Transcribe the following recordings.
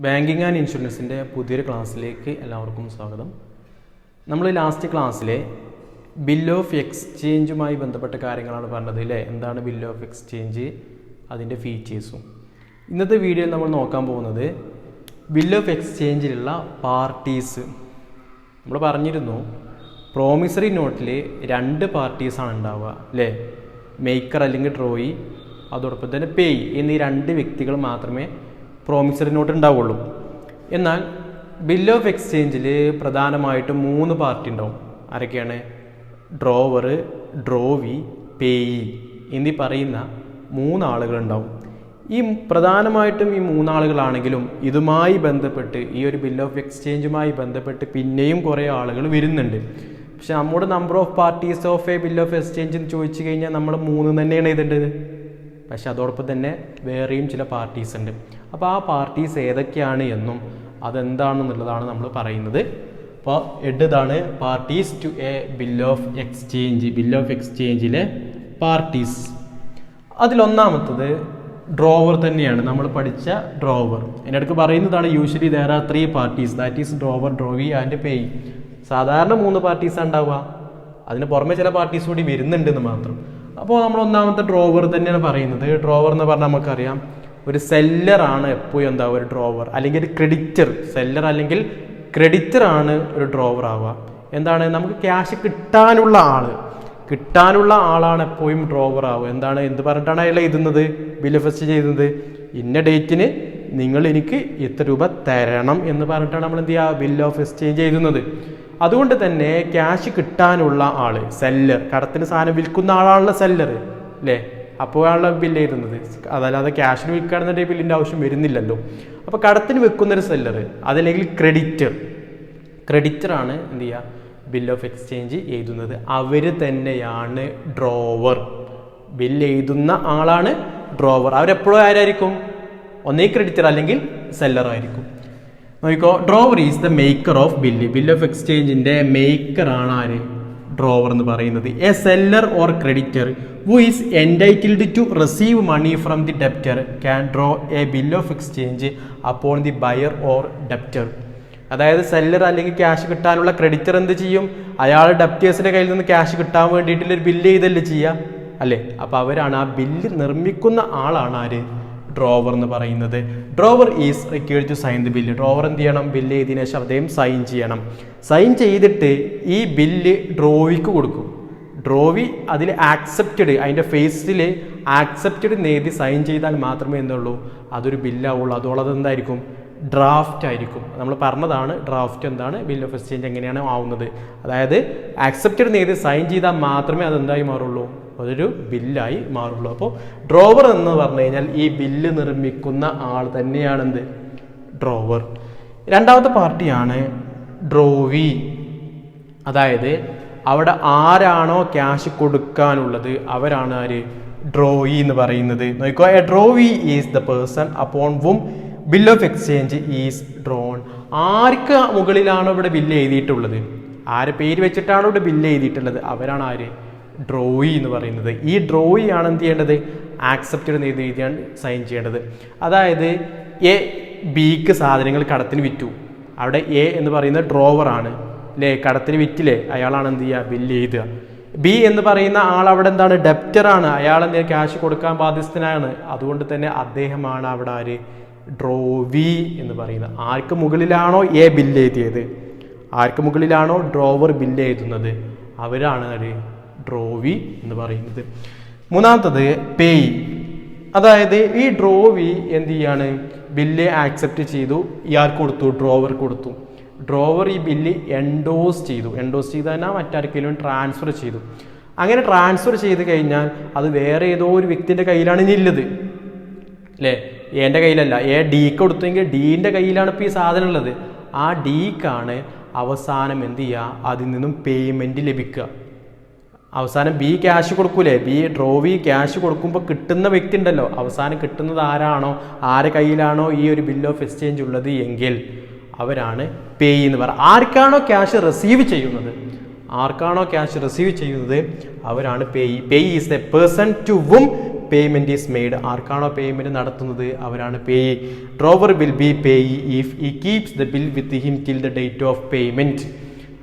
Banking and ഇൻഷുറൻസിൻ്റെ പുതിയൊരു ക്ലാസ്സിലേക്ക് എല്ലാവർക്കും സ്വാഗതം. നമ്മൾ ലാസ്റ്റ് ക്ലാസ്സിലെ ബിൽ ഓഫ് എക്സ്ചേഞ്ചുമായി ബന്ധപ്പെട്ട കാര്യങ്ങളാണ് പറഞ്ഞത് അല്ലേ. എന്താണ് ബിൽ ഓഫ് എക്സ്ചേഞ്ച്, അതിൻ്റെ ഫീച്ചേഴ്സും. ഇന്നത്തെ വീഡിയോയിൽ നമ്മൾ നോക്കാൻ പോകുന്നത് ബിൽ ഓഫ് എക്സ്ചേഞ്ചിലുള്ള പാർട്ടീസ്. നമ്മൾ പറഞ്ഞിരുന്നു പ്രോമിസറി നോട്ടിൽ 2 പാർട്ടീസാണ് ഉണ്ടാവുക അല്ലേ. മേക്കർ അല്ലെങ്കിൽ ഡ്രോയി, അതോടൊപ്പം തന്നെ പേയ് എന്നീ 2 വ്യക്തികൾ മാത്രമേ പ്രോമിസറി നോട്ട് ഉണ്ടാവുള്ളൂ. എന്നാൽ ബിൽ ഓഫ് എക്സ്ചേഞ്ചിൽ പ്രധാനമായിട്ടും 3 പാർട്ടി ഉണ്ടാവും. ആരൊക്കെയാണ്? ഡ്രോവർ, ഡ്രോവി, പേയി എന്നീ പറയുന്ന 3 ആളുകളുണ്ടാവും. ഈ പ്രധാനമായിട്ടും ഈ 3 ആളുകളാണെങ്കിലും ഇതുമായി ബന്ധപ്പെട്ട് ഈ ഒരു ബിൽ ഓഫ് എക്സ്ചേഞ്ചുമായി ബന്ധപ്പെട്ട് പിന്നെയും കുറേ ആളുകൾ വരുന്നുണ്ട്. പക്ഷെ നമ്മുടെ number of parties of a bill of exchange എന്ന് ചോദിച്ചു കഴിഞ്ഞാൽ നമ്മൾ 3 തന്നെയാണ് എഴുതേണ്ടത്. പക്ഷെ അതോടൊപ്പം തന്നെ വേറെയും ചില പാർട്ടീസ് ഉണ്ട്. അപ്പോൾ ആ പാർട്ടീസ് ഏതൊക്കെയാണ് എന്നും അതെന്താണെന്നുള്ളതാണ് നമ്മൾ പറയുന്നത്. അപ്പോൾ ഇതാണ് parties to a bill of exchange. Bill of എക്സ്ചേഞ്ചിലെ പാർട്ടീസ്. അതിലൊന്നാമത്തത് ഡ്രോവർ തന്നെയാണ്. നമ്മൾ പഠിച്ച ഡ്രോവർ. അതിനിടയ്ക്ക് പറയുന്നതാണ് usually there are 3 parties, that is drawer, drawee and payee. സാധാരണ 3 പാർട്ടീസാണ് ഉണ്ടാവുക. അതിന് പുറമെ ചില പാർട്ടീസ് കൂടി വരുന്നുണ്ടെന്ന് മാത്രം. അപ്പോൾ നമ്മൾ ഒന്നാമത്തെ ഡ്രോവർ തന്നെയാണ് പറയുന്നത്. ഡ്രോവർ എന്ന് പറഞ്ഞാൽ നമുക്കറിയാം ഒരു സെല്ലറാണ് എപ്പോഴും എന്താവുക ഒരു ഡ്രോവർ, അല്ലെങ്കിൽ ഒരു ക്രെഡിറ്റർ. സെല്ലർ അല്ലെങ്കിൽ ക്രെഡിറ്റർ ആണ് ഒരു ഡ്രോവർ ആവുക. എന്താണ്, നമുക്ക് ക്യാഷ് കിട്ടാനുള്ള ആളാണ് എപ്പോഴും ഡ്രോവർ ആവുക. എന്ത് പറഞ്ഞിട്ടാണ് അയാൾ എഴുതുന്നത്, ബിൽ ഓഫ് എക്സ്ചേഞ്ച് ചെയ്യുന്നത്? ഇന്ന ഡേറ്റിന് നിങ്ങൾ എനിക്ക് ഇത്ര രൂപ തരണം എന്ന് പറഞ്ഞിട്ടാണ് നമ്മൾ എന്ത് ചെയ്യുക, ബിൽ ഓഫ് എക്സ്ചേഞ്ച് എഴുതുന്നത്. അതുകൊണ്ട് തന്നെ ക്യാഷ് കിട്ടാനുള്ള ആള് സെല്ലർ, കടത്തിന് സാധനം വിൽക്കുന്ന ആളാണല്ലോ സെല്ലർ അല്ലേ. അപ്പോഴാണല്ലോ ബില്ല് എഴുതുന്നത്. അതല്ലാതെ ക്യാഷിന് വിൽക്കുകയാണെന്നുണ്ടെങ്കിൽ ബില്ലിൻ്റെ ആവശ്യം വരുന്നില്ലല്ലോ. അപ്പോൾ കടത്തിന് വെക്കുന്നൊരു സെല്ലർ, അതല്ലെങ്കിൽ ക്രെഡിറ്ററാണ് എന്ത് ചെയ്യുക, ബിൽ ഓഫ് എക്സ്ചേഞ്ച് എഴുതുന്നത്. അവർ തന്നെയാണ് ഡ്രോവർ. ബില്ല് എഴുതുന്ന ആളാണ് ഡ്രോവർ. അവരെപ്പോഴും ആരായിരിക്കും? ഒന്നേ ക്രെഡിറ്റർ അല്ലെങ്കിൽ സെല്ലർ ആയിരിക്കും. നോക്കിക്കോ, drawer is the maker of bill. Bill of എക്സ്ചേഞ്ചിന്റെ മേക്കർ ആണ് ആര്? ഡ്രോവർ എന്ന് പറയുന്നത്. A seller or creditor who is entitled to receive money from the debtor can draw a bill of exchange upon the buyer or debtor. അതായത് seller അല്ലെങ്കിൽ cash കിട്ടാനുള്ള creditor എന്ത് ചെയ്യും? അയാൾ ഡെപ്റ്റേഴ്സിന്റെ കയ്യിൽ നിന്ന് ക്യാഷ് കിട്ടാൻ വേണ്ടിയിട്ടുള്ള ഒരു ബില്ല് ചെയ്തല്ലേ ചെയ്യുക അല്ലേ. അപ്പോൾ അവരാണ്, ആ ബില്ല് നിർമ്മിക്കുന്ന ആളാണ് ആര്? ഡ്രോവർ എന്ന് പറയുന്നത്. Drawer is required to sign the bill. Drawer എന്ത് ചെയ്യണം? ബില്ല് ചെയ്തതിനു ശേഷം അദ്ദേഹം സൈൻ ചെയ്യണം. സൈൻ ചെയ്തിട്ട് ഈ ബില്ല് ഡ്രോവിക്ക് കൊടുക്കും. ഡ്രോവി അതിൽ ആക്സെപ്റ്റഡ്, അതിൻ്റെ ഫേസിൽ ആക്സെപ്റ്റഡ് നേടി സൈൻ ചെയ്താൽ മാത്രമേ എന്തുള്ളൂ, അതൊരു ബില്ലാവുള്ളൂ. അതോളം അതെന്തായിരിക്കും? ഡ്രാഫ്റ്റ് ആയിരിക്കും. നമ്മൾ പറഞ്ഞതാണ് ഡ്രാഫ്റ്റ് എന്താണ്, ബിൽ ഓഫ് എക്സ്ചേഞ്ച് എങ്ങനെയാണ് ആവുന്നത്. അതായത് ആക്സെപ്റ്റഡ് നേടി സൈൻ ചെയ്താൽ മാത്രമേ അതെന്തായി മാറുള്ളൂ, അതൊരു ബില്ലായി മാറുള്ളൂ. അപ്പോൾ ഡ്രോവർ എന്ന് പറഞ്ഞു കഴിഞ്ഞാൽ ഈ ബില്ല് നിർമ്മിക്കുന്ന ആൾ തന്നെയാണെന്ത്, ഡ്രോവർ. രണ്ടാമത്തെ പാർട്ടിയാണ് ഡ്രോവി. അതായത് അവിടെ ആരാണോ ക്യാഷ് കൊടുക്കാനുള്ളത് അവരാണ് ആര്? ഡ്രോയി എന്ന് പറയുന്നത്. നോക്കോ, a drawee is the person upon whom bill of exchange is drawn. ആർക്ക് മുകളിലാണോ ഇവിടെ ബില്ല് എഴുതിയിട്ടുള്ളത്, ആരെ പേര് വെച്ചിട്ടാണോ ഇവിടെ ബില്ല് എഴുതിയിട്ടുള്ളത്, അവരാണ് ആര്? ഡ്രോയി എന്ന് പറയുന്നത്. ഈ ഡ്രോയി ആണ് എന്ത് ചെയ്യേണ്ടത്? ആക്സെപ്റ്റഡ് എന്ന് എഴുതിയാണ് സൈൻ ചെയ്യേണ്ടത്. അതായത് എ ബിക്ക് സാധനങ്ങൾ കടത്തിന് വിറ്റു. അവിടെ എ എന്ന് പറയുന്ന ഡ്രോവറാണ് അല്ലേ, കടത്തിന് വിറ്റില്ലേ, അയാളാണ് എന്ത് ചെയ്യുക, ബില്ല് എഴുതുക. ബി എന്ന് പറയുന്ന ആൾ അവിടെ എന്താണ്? ഡെപ്റ്ററാണ്. അയാൾ എന്ത് ക്യാഷ് കൊടുക്കാൻ ബാധ്യസ്ഥനാണ്. അതുകൊണ്ട് തന്നെ അദ്ദേഹമാണ് അവിടെ ആര്? ഡ്രോവി എന്ന് പറയുന്നത്. ആർക്ക് മുകളിലാണോ എ ബില്ല് എഴുതിയത്, ആർക്ക് മുകളിലാണോ ഡ്രോവർ ബില്ല് എഴുതുന്നത്, അവരാണ് ആര്? ഡ്രോവി എന്ന് പറയുന്നത്. മൂന്നാമത്തത് പേയ്. അതായത് ഈ ഡ്രോവി എന്ത് ചെയ്യാണ്? ബില്ല് ആക്സെപ്റ്റ് ചെയ്തു, ഇയാൾക്ക് കൊടുത്തു, ഡ്രോവർ കൊടുത്തു. ഡ്രോവർ ഈ ബില്ല് എൻഡോസ് ചെയ്താൽ മറ്റാർക്കെങ്കിലും ട്രാൻസ്ഫർ ചെയ്തു. അങ്ങനെ ട്രാൻസ്ഫർ ചെയ്ത് കഴിഞ്ഞാൽ അത് വേറെ ഏതോ ഒരു വ്യക്തിൻ്റെ കയ്യിലാണ് ഇനിയുള്ളത് അല്ലേ. എൻ്റെ കയ്യിലല്ല, ഡിക്ക് കൊടുത്തെങ്കിൽ ഡീൻ്റെ കയ്യിലാണ് ഇപ്പോൾ ഈ സാധനം ഉള്ളത്. ആ ഡിക്കാണ് അവസാനം എന്ത് ചെയ്യുക, അതിൽ നിന്നും പേയ്മെൻറ്റ് ലഭിക്കുക. അവസാനം ബി ക്യാഷ് കൊടുക്കൂലേ, ഡ്രോവി ക്യാഷ് കൊടുക്കുമ്പോൾ കിട്ടുന്ന വ്യക്തി ഉണ്ടല്ലോ, അവസാനം കിട്ടുന്നത് ആരാണോ, ആരെ കയ്യിലാണോ ഈ ഒരു ബിൽ ഓഫ് എക്സ്ചേഞ്ച് ഉള്ളത് എങ്കിൽ അവരാണ് പേയ് എന്ന് പറയുക. ആർക്കാണോ ക്യാഷ് റിസീവ് ചെയ്യുന്നത് അവരാണ് പേയ്. പേയ് ഈസ് എ പേഴ്സൺ ടു വും പേയ്മെന്റ് ഈസ് മെയ്ഡ്. ആർക്കാണോ പേയ്മെന്റ് നടത്തുന്നത് അവരാണ് payee. Drawer will be payee if he keeps the bill with him till the date of payment.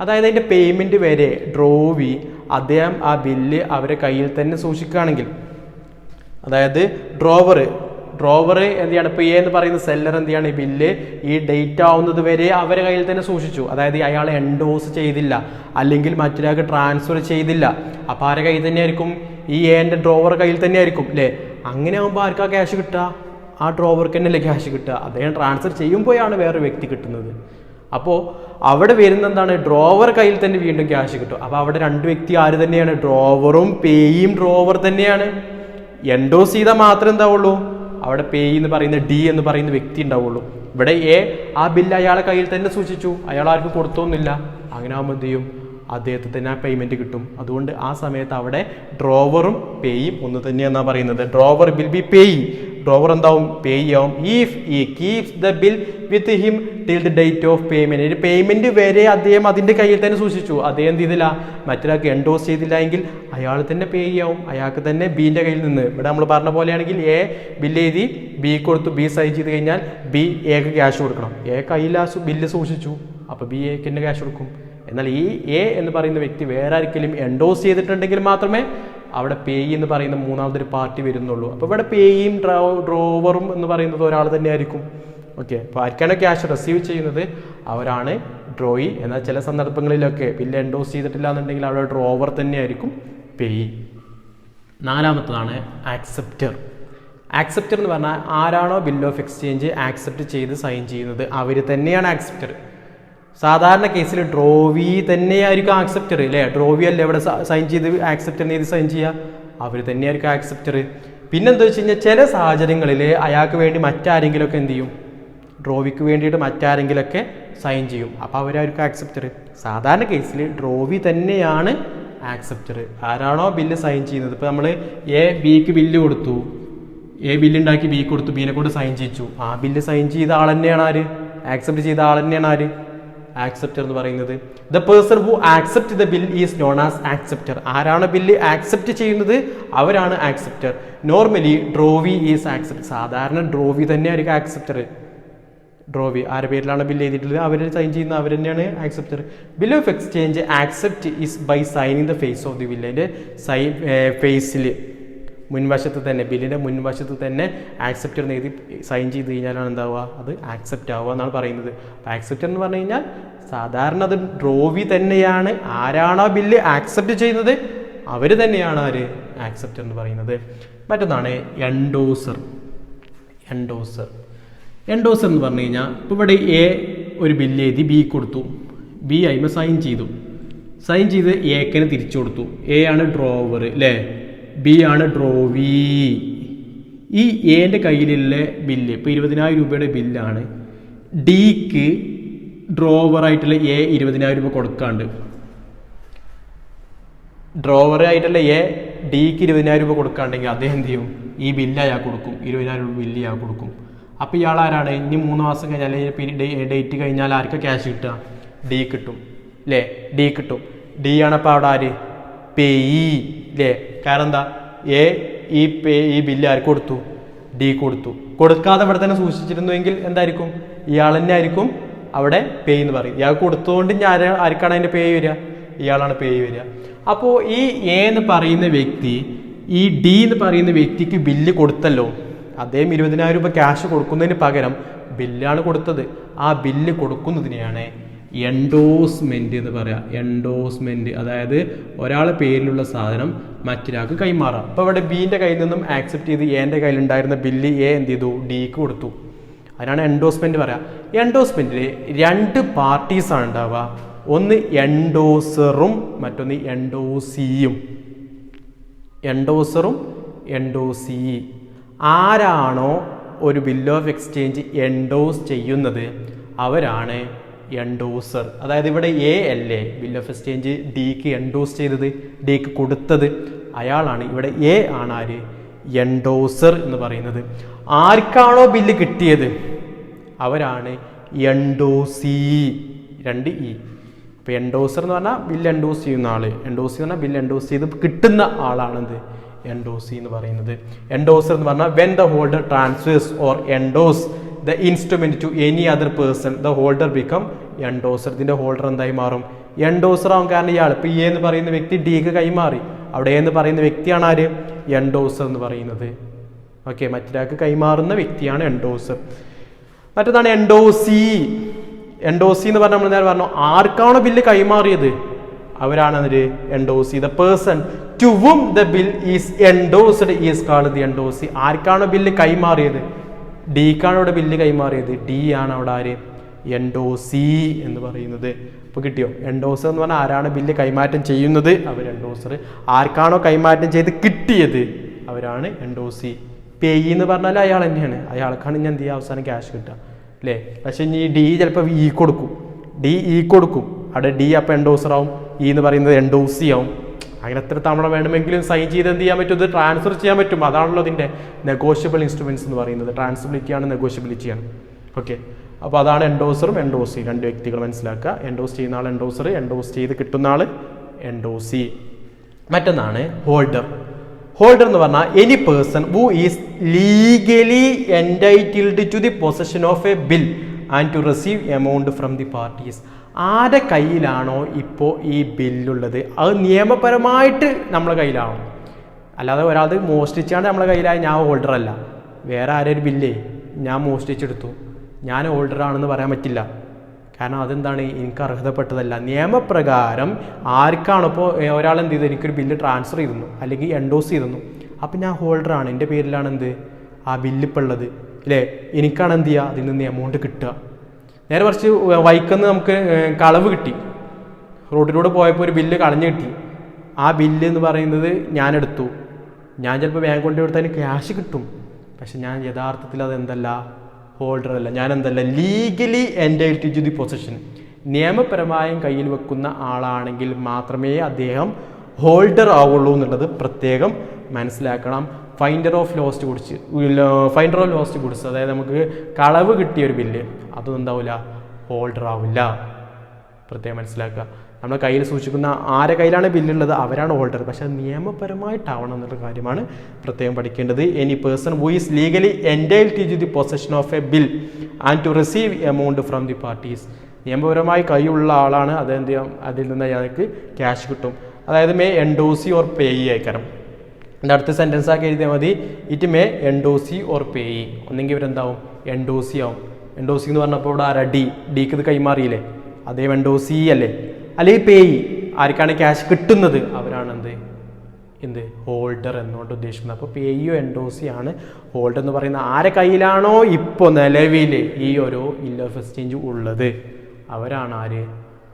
അതായത് അതിൻ്റെ പേയ്മെന്റ് വരെ ഡ്രോവി അദ്ദേഹം ആ ബില്ല് അവരെ കയ്യിൽ തന്നെ സൂക്ഷിക്കുകയാണെങ്കിൽ, അതായത് ഡ്രോവർ എന്ത് ചെയ്യാണ്, ഇപ്പോൾ എ എന്ന് പറയുന്ന സെല്ലർ എന്ത് ചെയ്യാണ്, ഈ ബില്ല് ഈ ഡേറ്റ് ആവുന്നത് വരെ അവരെ കയ്യിൽ തന്നെ സൂക്ഷിച്ചു. അതായത് അയാൾ എൻഡോസ് ചെയ്തില്ല, അല്ലെങ്കിൽ മറ്റൊരാൾക്ക് ട്രാൻസ്ഫർ ചെയ്തില്ല. അപ്പോൾ ആരുടെ കയ്യിൽ തന്നെ ആയിരിക്കും, ഈ എൻ്റെ ഡ്രോവർ കയ്യിൽ തന്നെ ആയിരിക്കും അല്ലേ. അങ്ങനെ ആകുമ്പോൾ ആർക്കാ ക്യാഷ് കിട്ടുക, ആ ഡ്രോവർക്ക് തന്നെയല്ലേ ക്യാഷ് കിട്ടുക. അദ്ദേഹം ട്രാൻസ്ഫർ ചെയ്യുമ്പോഴാണ് വേറെ വ്യക്തി കിട്ടുന്നത്. അപ്പോൾ അവിടെ വരുന്ന എന്താണ്, ഡ്രോവർ കയ്യിൽ തന്നെ വീണ്ടും ക്യാഷ് കിട്ടും. അപ്പോൾ അവിടെ രണ്ട് വ്യക്തി ആര് തന്നെയാണ്, ഡ്രോവറും പേയും ഡ്രോവർ തന്നെയാണ്. എൻഡോസ് ചെയ്താൽ മാത്രമേ എന്താവുള്ളൂ, അവിടെ പേയ് എന്ന് പറയുന്ന ഡി എന്ന് പറയുന്ന വ്യക്തി ഉണ്ടാവുള്ളൂ. ഇവിടെ എ ആ ബില്ല് അയാളെ കയ്യിൽ തന്നെ സൂക്ഷിച്ചു, അയാൾ ആർക്കും കൊടുത്തൊന്നുമില്ല. അങ്ങനെ ആകുമ്പോൾ എന്ത് ചെയ്യും, അദ്ദേഹത്തിന് തന്നെ ആ പേയ്മെന്റ് കിട്ടും. അതുകൊണ്ട് ആ സമയത്ത് അവിടെ ഡ്രോവറും പേയും ഒന്ന് തന്നെയെന്നാണ് പറയുന്നത്. Drawer will be payee, drawer എന്താവും, പേയി ആവും if he keeps the bill with him till the date of payment. Payment വരെ അദ്ദേഹം അതിന്റെ കയ്യിൽ തന്നെ സൂക്ഷിച്ചു. അദ്ദേഹം എന്ത് ചെയ്തില്ല, മറ്റൊരാൾക്ക് എൻഡോസ് ചെയ്തില്ല എങ്കിൽ അയാൾ തന്നെ പേയി ആവും, അയാൾക്ക് തന്നെ ബിന്റെ കയ്യിൽ നിന്ന്. ഇവിടെ നമ്മൾ പറഞ്ഞ പോലെയാണെങ്കിൽ എ ബില്ല് എഴുതി ബി കൊടുത്തു, ബി സൈൻ ചെയ്ത് കഴിഞ്ഞാൽ ബി എക്ക് ക്യാഷ് കൊടുക്കണം. എ കയ്യിൽ ആ ബില്ല് സൂക്ഷിച്ചു, അപ്പോൾ ബി എക്ക് തന്നെ ക്യാഷ് കൊടുക്കും. എന്നാൽ ഈ എ എന്ന് പറയുന്ന വ്യക്തി വേറെ ആർക്കെങ്കിലും എൻഡോസ് ചെയ്തിട്ടുണ്ടെങ്കിൽ മാത്രമേ അവിടെ പേയി എന്ന് പറയുന്ന മൂന്നാമതൊരു പാർട്ടി വരുന്നുള്ളൂ. അപ്പോൾ ഇവിടെ പേയും ഡ്രോവറും എന്ന് പറയുന്നത് ഒരാൾ തന്നെ ആയിരിക്കും. ഓക്കെ, അപ്പോൾ ആർക്കാണ് ക്യാഷ് റിസീവ് ചെയ്യുന്നത് അവരാണ് ഡ്രോയി. എന്നാൽ ചില സന്ദർഭങ്ങളിലൊക്കെ ബില്ല് എൻഡോസ് ചെയ്തിട്ടില്ല എന്നുണ്ടെങ്കിൽ അവിടെ ഡ്രോവർ തന്നെ ആയിരിക്കും പേയി. നാലാമത്തതാണ് ആക്സെപ്റ്റർ. ആക്സെപ്റ്റർ എന്ന് പറഞ്ഞാൽ ആരാണോ ബിൽ ഓഫ് എക്സ്ചേഞ്ച് ആക്സെപ്റ്റ് ചെയ്ത് സൈൻ ചെയ്യുന്നത് അവർ തന്നെയാണ് ആക്സെപ്റ്റർ. സാധാരണ കേസിൽ ഡ്രോവി തന്നെയായിരിക്കും ആക്സെപ്റ്റർ അല്ലേ. ഡ്രോവി അല്ലേ ഇവിടെ സൈൻ ചെയ്ത് ആക്സെപ്റ്ററിന് ചെയ്ത് സൈൻ ചെയ്യുക, അവർ തന്നെയായിരിക്കും ആക്സെപ്റ്റർ. പിന്നെന്താ വെച്ച് കഴിഞ്ഞാൽ ചില സാഹചര്യങ്ങളിൽ അയാൾക്ക് വേണ്ടി മറ്റാരെങ്കിലുമൊക്കെ എന്ത് ചെയ്യും, ഡ്രോവിക്ക് വേണ്ടിയിട്ട് മറ്റാരെങ്കിലുമൊക്കെ സൈൻ ചെയ്യും. അപ്പോൾ അവരായിരിക്കും ആക്സെപ്റ്റർ. സാധാരണ കേസിൽ ഡ്രോവി തന്നെയാണ് ആക്സെപ്റ്റർ. ആരാണോ ബില്ല് സൈൻ ചെയ്യുന്നത്, ഇപ്പോൾ നമ്മൾ എ ബിക്ക് ബില്ല് കൊടുത്തു, എ ബില്ലുണ്ടാക്കി ബി കൊടുത്തു, ബീനെ കൊണ്ട് സൈൻ ചെയ്യിച്ചു. ആ ബില്ല് സൈൻ ചെയ്ത ആൾ തന്നെയാണ് ആര്, ആക്സെപ്റ്റ് ചെയ്ത ആൾ തന്നെയാണ് ആര്, ആക്സെപ്റ്റർ എന്ന് പറയുന്നത്. The person who accept the bill is known as acceptor. ആരാണ് ബില്ല് ആക്സെപ്റ്റ് ചെയ്യുന്നത് അവരാണ് acceptor. Normally drawee is accept. സാധാരണ ഡ്രോവി തന്നെയായിരിക്കും ആക്സെപ്റ്റർ. ഡ്രോവി ആരുടെ പേരിലാണ് ബില്ല് ചെയ്തിട്ടുള്ളത് അവർ സൈൻ ചെയ്യുന്ന അവർ തന്നെയാണ് acceptor. Bill of exchange accept is by signing the face of the bill. അതിൻ്റെ ഫേസിൽ മുൻവശത്ത് തന്നെ, ബില്ലിൻ്റെ മുൻവശത്ത് തന്നെ ആക്സെപ്റ്റർ എഴുതി സൈൻ ചെയ്ത് കഴിഞ്ഞാലാണ് എന്താവുക, അത് ആക്സെപ്റ്റ് ആവുക എന്നാണ് പറയുന്നത്. അപ്പോൾ ആക്സെപ്റ്റർ എന്ന് പറഞ്ഞു കഴിഞ്ഞാൽ സാധാരണ അത് ഡ്രോവി തന്നെയാണ്. ആരാണോ ബില്ല് ആക്സെപ്റ്റ് ചെയ്യുന്നത് അവർ തന്നെയാണ് ആര്, ആക്സെപ്റ്റർ എന്ന് പറയുന്നത്. മറ്റൊന്നാണ് എൻഡോസർ. എൻഡോസർ എന്ന് പറഞ്ഞു കഴിഞ്ഞാൽ ഇപ്പോൾ ഇവിടെ എ ഒരു ബില്ല് എഴുതി ബി കൊടുത്തു, ബി അതിന് സൈൻ ചെയ്ത് എക്കിന് തിരിച്ചു കൊടുത്തു. എ ആണ് ഡ്രോവർ അല്ലേ, ബി ആണ് ഡ്രോവി. ഈ എന്റെ കയ്യിലുള്ള ബില്ല് ഇപ്പോൾ 20,000 രൂപയുടെ ബില്ലാണ്. ഡിക്ക് ഡ്രോവറായിട്ടുള്ള എ 20,000 രൂപ കൊടുക്കാണ്ട്, ഡ്രോവറായിട്ടുള്ള എ ഡിക്ക് 20,000 രൂപ കൊടുക്കാണ്ടെങ്കിൽ അദ്ദേഹം എന്ത് ചെയ്യും, ഈ ബില്ല് അയാൾ കൊടുക്കും, 20,000 രൂപ ബില്ല് അയാൾ കൊടുക്കും. അപ്പോൾ ഇയാൾ ആരാണ്, ഇനി 3 മാസം കഴിഞ്ഞാൽ അല്ലെങ്കിൽ ഡേറ്റ് കഴിഞ്ഞാൽ ആർക്കാ ക്യാഷ് കിട്ടുക, ഡി കിട്ടും അല്ലേ, ഡി കിട്ടും. ഡി ആണ് അപ്പോൾ അവിടെ ആര്, പേയി അല്ലേ. കാരണം എന്താ, ഈ ബില്ല് ആർക്ക് കൊടുത്തു, ഡി കൊടുത്തു. കൊടുക്കാതെ ഇവിടെ തന്നെ സൂക്ഷിച്ചിരുന്നുവെങ്കിൽ എന്തായിരിക്കും, ഇയാൾ തന്നെ ആയിരിക്കും അവിടെ പേ എന്ന് പറയും. ഇയാൾ കൊടുത്തുകൊണ്ട് ഞാൻ ആർക്കാണ് അതിൻ്റെ പേ വരിക, ഇയാളാണ് പേ വരിക. അപ്പോൾ ഈ എ എന്ന് പറയുന്ന വ്യക്തി ഈ ഡി എന്ന് പറയുന്ന വ്യക്തിക്ക് ബില്ല് കൊടുത്തല്ലോ, അദ്ദേഹം 20,000 രൂപ ക്യാഷ് കൊടുക്കുന്നതിന് പകരം ബില്ലാണ് കൊടുത്തത്. ആ ബില്ല് കൊടുക്കുന്നതിനെയാണ് എൻഡോസ്മെന്റ് എന്ന് പറയാം. എൻഡോസ്മെന്റ് അതായത് ഒരാളുടെ പേരിലുള്ള സാധനം മറ്റൊരാൾക്ക് കൈമാറാം. അപ്പോൾ ഇവിടെ ബിന്റെ കയ്യിൽ നിന്നും ആക്സെപ്റ്റ് ചെയ്ത് എന്റെ കയ്യിലുണ്ടായിരുന്ന ബില്ല് എ എന്ത് ചെയ്തു, ഡിക്ക് കൊടുത്തു. അതിനാണ് എൻഡോസ്മെന്റ് പറയാം. എൻഡോസ്മെന്റിൽ 2 പാർട്ടീസാണ് ഉണ്ടാവുക. ഒന്ന് എൻഡോസറും മറ്റൊന്ന് എൻഡോസിയും. എൻഡോസി. ആരാണോ ഒരു ബിൽ ഓഫ് എക്സ്ചേഞ്ച് എൻഡോസ് ചെയ്യുന്നത് അവരാണ് എൻഡോസർ. അതായത് ഇവിടെ എ അല്ലേ ബിൽ ഓഫ് എക്സ്ചേഞ്ച് ഡിക്ക് എൻഡോസ് ചെയ്തത്, ഡിക്ക് കൊടുത്തത്, അയാളാണ്. ഇവിടെ എ ആണ് ആര്, എൻഡോസർ എന്ന് പറയുന്നത്. ആർക്കാണോ ബില്ല് കിട്ടിയത് അവരാണ് എൻഡോസി. 2 ഇ. അപ്പോൾ എൻഡോസർ എന്ന് പറഞ്ഞാൽ ബില്ല് എൻഡോസ് ചെയ്യുന്ന ആള്, എൻഡോസി എന്ന് പറഞ്ഞാൽ ബില്ല് എൻഡോസ് ചെയ്ത് കിട്ടുന്ന ആളാണെന്ത്, എൻഡോസി എന്ന് പറയുന്നത്. എൻഡോസർ എന്ന് പറഞ്ഞാൽ when the holder transfers or endorse the instrument to any other person the holder become endorser. ഇതിന്റെ ഹോൾഡർ എന്തായി മാറും? എൻഡോസർ ആവും. കാരണം ഇയാൾ ഇപ്പൊ എ എന്ന് പറയുന്ന വ്യക്തി ഡിക്ക് കൈമാറി, അവിടെ എന്ന് പറയുന്ന വ്യക്തിയാണ് ആര്? എൻഡോസർ എന്ന് പറയുന്നത്. ഓക്കെ, മറ്റൊരാൾക്ക് കൈമാറുന്ന വ്യക്തിയാണ് എൻഡോസർ. മറ്റേതാണ് എൻഡോസി. എൻഡോസി എന്ന് പറഞ്ഞാൽ നമ്മൾ നേരെ പറഞ്ഞു, ആർക്കാണോ ബില്ല് കൈമാറിയത് അവരാണ് അതില് endorsee. The person to whom the bill is endorsed is called the endorsee. ആർക്കാണോ ബില്ല് കൈമാറിയത്? ഡിക്കാണ് അവിടെ ബില്ല് കൈമാറിയത്, ഡി ആണ് അവിടെ ആര്? എൻഡോസി എന്ന് പറയുന്നത്. ഇപ്പോൾ കിട്ടിയോ? എൻഡോസർ എന്ന് പറഞ്ഞാൽ ആരാണ് ബില്ല് കൈമാറ്റം ചെയ്യുന്നത് അവർ എൻഡോസർ, ആർക്കാണോ കൈമാറ്റം ചെയ്ത് കിട്ടിയത് അവരാണ് എൻഡോസി. പേയി എന്ന് പറഞ്ഞാൽ അയാൾ തന്നെയാണ്, അയാൾക്കാണ് ഇനി എന്ത് ചെയ്യുക അവസാനം ക്യാഷ് കിട്ടുക അല്ലേ. പക്ഷെ ഇനി ഡി ചിലപ്പോൾ ഇ കൊടുക്കും, ഡി ഇ കൊടുക്കും, അവിടെ ഡി അപ്പം എൻഡോസർ ആവും, ഇ എന്ന് പറയുന്നത് എൻഡോസി ആവും. അങ്ങനെ എത്ര തവണ വേണമെങ്കിലും സൈൻ ചെയ്ത് എന്ത് ചെയ്യാൻ പറ്റും? ഇത് ട്രാൻസ്ഫർ ചെയ്യാൻ പറ്റും. അതാണല്ലോ ഇതിൻ്റെ നെഗോഷ്യബിൾ ഇൻസ്ട്രുമെന്റ്സ് എന്ന് പറയുന്നത്. ട്രാൻസ്ഫിലിറ്റിയാണ്, നെഗോഷ്യബിലിറ്റിയാണ്. ഓക്കെ, അപ്പോൾ അതാണ് എൻഡോസറും എൻഡോസി രണ്ട് വ്യക്തികൾ മനസ്സിലാക്കുക. എൻഡോസ് ചെയ്യുന്ന ആൾ എൻഡോസർ, എൻഡോസ് ചെയ്ത് കിട്ടുന്ന ആൾ എൻഡോസി. മറ്റൊന്നാണ് ഹോൾഡർ. ഹോൾഡർ എന്ന് പറഞ്ഞാൽ any person who is legally entitled to the possession of a bill and to receive amount from the parties. ആരുടെ കയ്യിലാണോ ഇപ്പോൾ ഈ ബില്ലുള്ളത് അത് നിയമപരമായിട്ട് നമ്മളെ കയ്യിലാവണം. അല്ലാതെ ഒരാൾ മോഷ്ടിച്ചാണ്ട് നമ്മളെ കയ്യിലായ ഞാൻ ഹോൾഡർ അല്ല. വേറെ ആരൊരു ബില്ലേ ഞാൻ മോഷ്ടിച്ചെടുത്തു ഞാൻ ഹോൾഡറാണെന്ന് പറയാൻ പറ്റില്ല. കാരണം അതെന്താണ്? എനിക്ക് അർഹതപ്പെട്ടതല്ല. നിയമപ്രകാരം ആർക്കാണ് ഇപ്പോൾ ഒരാൾ എന്ത് ചെയ്തു, എനിക്കൊരു ബില്ല് ട്രാൻസ്ഫർ ചെയ്തിരുന്നു അല്ലെങ്കിൽ എൻഡോസ് ചെയ്തിരുന്നു, അപ്പം ഞാൻ ഹോൾഡറാണ്, എൻ്റെ പേരിലാണ് എന്ത് ആ ബില്ലിപ്പോൾ ഉള്ളത് അല്ലേ. എനിക്കാണ് എന്ത് ചെയ്യുക അതിൽ നിന്ന് എമൗണ്ട് കിട്ടുക. നേരെ കുറച്ച് വൈക്കന്ന് നമുക്ക് കളവ് കിട്ടി, റോഡിലൂടെ പോയപ്പോൾ ഒരു ബില്ല് കളഞ്ഞു കിട്ടി. ആ ബില്ല് എന്ന് പറയുന്നത് ഞാൻ എടുത്തു, ഞാൻ ചിലപ്പോൾ ബാങ്ക് കൊണ്ട് കൊടുത്താൽ ക്യാഷ് കിട്ടും, പക്ഷെ ഞാൻ യഥാർത്ഥത്തിൽ അതെന്തല്ല ഹോൾഡർ അല്ല. ഞാൻ എന്തല്ല legally entitled to the possession. നിയമപരമായും കയ്യിൽ വെക്കുന്ന ആളാണെങ്കിൽ മാത്രമേ അദ്ദേഹം ഹോൾഡർ ആവുള്ളൂ എന്നുള്ളത് പ്രത്യേകം മനസ്സിലാക്കണം. ഫൈൻഡർ ഓഫ് ലോസ്റ്റ് ഗുഡ്സ് അതായത് നമുക്ക് കളവ് കിട്ടിയ ഒരു ബില്ല് അതൊന്നും എന്താവില്ല, ഹോൾഡർ ആവില്ല. പ്രത്യേകം മനസ്സിലാക്കുക. നമ്മുടെ കയ്യിൽ സൂക്ഷിക്കുന്ന ആരെ കയ്യിലാണ് ബില്ലുള്ളത് അവരാണ് ഹോൾഡർ, പക്ഷെ അത് നിയമപരമായിട്ടാവണം എന്നുള്ള കാര്യമാണ് പ്രത്യേകം പഠിക്കേണ്ടത്. Any person who is legally entitled to the possession of a bill and to receive amount from the parties. നിയമപരമായി കൈയുള്ള ആളാണ്, അത് എന്ത് ചെയ്യാം അതിൽ നിന്ന് അയാൾക്ക് ക്യാഷ് കിട്ടും. അതായത് മേ എൻഡോസി ഓർ പേയി ആയിക്കാരം. എൻ്റെ അടുത്ത സെൻറ്റൻസ് ആക്കി എഴുതിയാൽ മതി, ഇറ്റ് മേ എൻഡോസി ഓർ പേയി. ഒന്നെങ്കിൽ ഇവരെന്താവും എൻഡോസി ആവും. എൻഡോസി എന്ന് പറഞ്ഞപ്പോൾ ഇവിടെ ആരാ? ഡിക്ക് ഇത് കൈമാറിയില്ലേ, അതേ എൻഡോസി അല്ലേ. അല്ലെങ്കിൽ പേയി ആർക്കാണ് ക്യാഷ് കിട്ടുന്നത് അവരാണ് എന്ത് ഹോൾഡർ എന്നോട്ട് ഉദ്ദേശിക്കുന്നത്. അപ്പോൾ പേയിയോ എൻഡോസി ആണ് ഹോൾഡർ എന്ന് പറയുന്ന ആരെ കയ്യിലാണോ ഇപ്പോൾ നിലവിൽ ഈ ഒരു ബിൽ ഓഫ് എക്സ്ചേഞ്ച് ഉള്ളത് അവരാണ് ആര്